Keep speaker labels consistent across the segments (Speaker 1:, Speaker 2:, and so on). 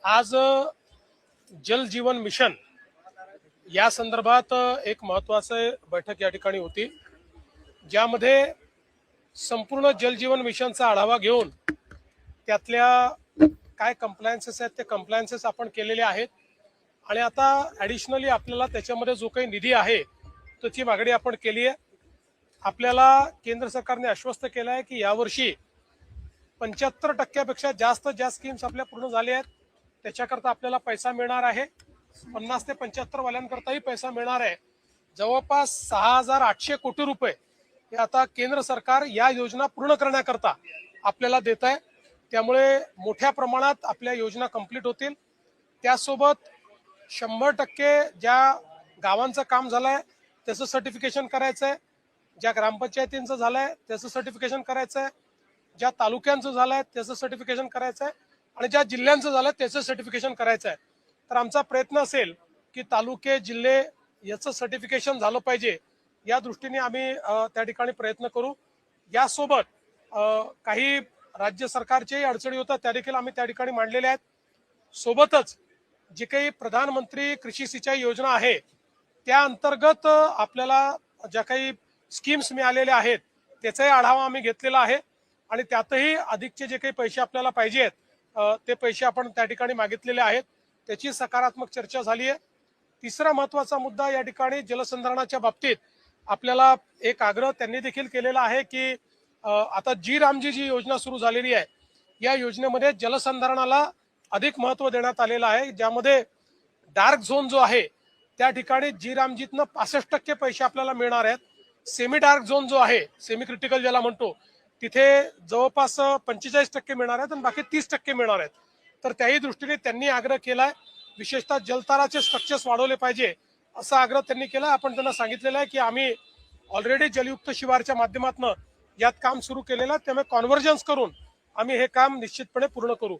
Speaker 1: आज जल जीवन मिशन या संदर्भात एक महत्त्वाची बैठक या ठिकाणी होती, ज्यामध्ये संपूर्ण जल जीवन मिशनचा आढावा घेऊन त्यातल्या काय कंप्लायन्सेस आहेत ते कंप्लायन्सेस आपण केलेले आहेत आणि आता ॲडिशनली आपल्याला त्याच्यामध्ये जो काही निधी आहे त्याची मागणी आपण केली आहे। आपल्याला केंद्र सरकारने आश्वस्त केलं आहे की यावर्षी 75% जास्त ज्या स्कीम्स आपल्या पूर्ण झाल्या आहेत त्याच्याकरता आपल्याला पैसा मिळणार आहे। 50 ते 75 वाल्यांकरताही पैसा मिळणार आहे। जवळपास 6800 कोटी रुपये हे आता केंद्र सरकार या योजना पूर्ण करण्याकरता आपल्याला देत आहे। त्यामुळे मोठ्या प्रमाणात आपल्या योजना कंप्लीट होतील। त्यासोबत 100% ज्या गावांचं काम झालंय त्याचं सर्टिफिकेशन करायचं आहे, ज्या ग्रामपंचायतींचं झालंय त्याचं सर्टिफिकेशन करायचं आहे, ज्या तालुक्यांचं झालंय त्याचं सर्टिफिकेशन करायचं आहे आणि ज्या जिल्ह्यांचं झालंय त्याचं सर्टिफिकेशन करायचं आहे। तर आमचा प्रयत्न असेल की तालुके जिल्हे याचं सर्टिफिकेशन झालं पाहिजे, या दृष्टीने आम्ही त्या ठिकाणी प्रयत्न करू। यासोबत काही राज्य सरकारच्याही अडचणी होतात त्या देखील आम्ही त्या ठिकाणी मांडलेल्या आहेत। सोबतच जे काही प्रधानमंत्री कृषी सिंचाई योजना आहे त्या अंतर्गत आपल्याला ज्या काही स्कीम्स मिळालेल्या आहेत त्याचाही आढावा आम्ही घेतलेला आहे आणि त्यातही अधिकचे जे काही पैसे आपल्याला पाहिजे आहेत ते पैसे आपण त्या ठिकाणी मागितलेले आहेत, त्याची सकारात्मक चर्चा झाली आहे। तिसरा महत्त्वाचा मुद्दा या ठिकाणी जलसंधारणाच्या बाबतीत आपल्याला एक आग्रह त्यांनी देखील केलेला आहे की आता जी रामजी जी योजना सुरू झालेली आहे या योजनेमध्ये जलसंधारणाला अधिक महत्त्व देण्यात आलेलं आहे, ज्यामध्ये डार्क झोन जो आहे त्या ठिकाणी जी रामजीतनं 65% पैसे आपल्याला मिळणार आहेत। सेमी डार्क झोन जो आहे, सेमी क्रिटिकल ज्याला म्हणतो, तिथे जवळपास 45% मिळणार आहेत आणि बाकी 30% मिळणार आहेत। तर त्याही दृष्टीने त्यांनी आग्रह केलाय, विशेषतः जलताराचे स्ट्रक्चर्स वाढवले पाहिजे असा आग्रह त्यांनी केला। आपण त्यांना सांगितलेलं आहे की आम्ही ऑलरेडी जलयुक्त शिवारच्या माध्यमातून यात काम सुरू केलेलं आहे, त्यामुळे कॉन्व्हर्जन्स करून आम्ही हे काम निश्चितपणे पूर्ण करू।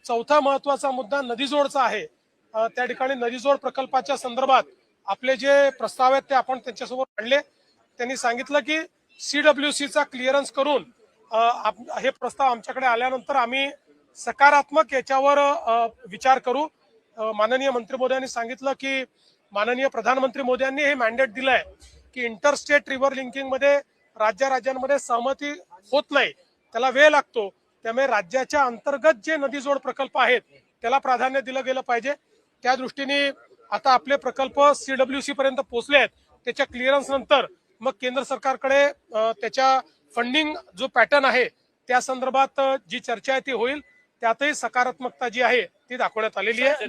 Speaker 1: चौथा महत्त्वाचा मुद्दा नदीजोडचा आहे। त्या ठिकाणी नदीजोड प्रकल्पाच्या संदर्भात आपले जे प्रस्ताव आहेत ते आपण त्यांच्यासमोर आणले। त्यांनी सांगितलं की CWCचा क्लिअरन्स करून हे प्रस्ताव आमच्याकडे आल्यानंतर आम्ही सकारात्मक याच्यावर विचार करू। माननीय मंत्री महोदयांनी सांगितलं की माननीय प्रधानमंत्री मोदयांनी हे मॅन्डेट दिलंय की इंटरस्टेट रिव्हर लिंकिंग मध्ये राज्यांमध्ये सहमती होत नाही, त्याला वेळ लागतो, त्यामुळे राज्याच्या अंतर्गत जे नदीजोड प्रकल्प आहेत त्याला प्राधान्य दिलं गेलं पाहिजे। त्या दृष्टीने आता आपले प्रकल्प CWC पर्यंत पोहोचले आहेत, त्याच्या क्लिअरन्स नंतर मग केंद्र सरकारकडे त्याच्या फंडिंग जो पॅटर्न आहे त्या संदर्भात जी चर्चा आहे ती होईल, त्यातही सकारात्मकता जी आहे ती दाखवण्यात आलेली आहे।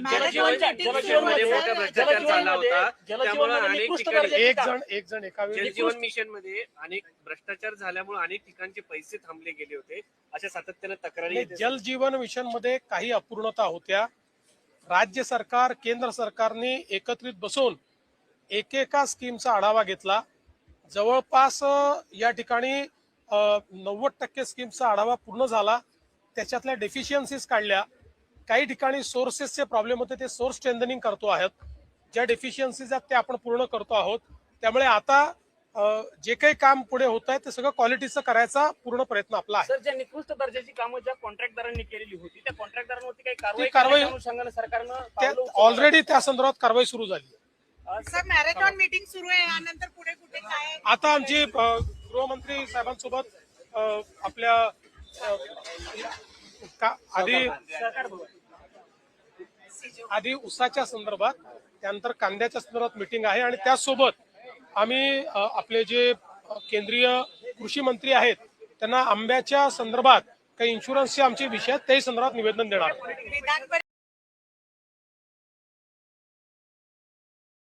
Speaker 1: एक जण एका वेळी
Speaker 2: जलजीवन मिशन मध्ये अनेक भ्रष्टाचार झाल्यामुळे अनेक ठिकाणचे पैसे थांबले गेले होते, अशा सातत्याने तक्रारी।
Speaker 1: जल जीवन मिशन मध्ये काही अपूर्णता होत्या। राज्य सरकार केंद्र सरकारने एकत्रित बसून एकेका स्कीमचा आढावा घेतला। जवळपास या ठिकाणी 90% स्कीमचा आढावा पूर्ण झाला, त्याच्यातल्या डेफिशियन्सीज काढल्या। काही ठिकाणी सोर्सेसचे प्रॉब्लेम होते, ते सोर्स स्ट्रेंथनिंग करतो आहोत, ज्या डेफिशियन्सीज आहेत ते आपण पूर्ण करतो आहोत। त्यामुळे आता जे काही काम पुढे होत आहे ते सगळं क्वालिटीचं करायचा पूर्ण प्रयत्न आपला आहे।
Speaker 2: सर, ज्या निकृष्ट दर्जाची कामं ज्या कॉन्ट्रॅक्टदारांनी केलेली होती त्या कॉन्ट्रॅक्टदारांवरती काही कारवाई सरकारनं
Speaker 1: ऑलरेडी त्या संदर्भात कारवाई सुरू झाली।
Speaker 3: सर, मॅरेथॉन मीटिंग सुरू आहे, यानंतर पुढे कुठे काय?
Speaker 1: आता आमची गृहमंत्री साहेबांसोबत आपल्या आधी उसाच्या संदर्भात, त्यानंतर कांद्याच्या संदर्भात मीटिंग आहे आणि त्यासोबत आम्ही आपले जे केंद्रीय कृषी मंत्री आहेत त्यांना आंब्याच्या संदर्भात काही इन्शुरन्सचे आमचे विषय आहेत त्याही संदर्भात निवेदन देणार।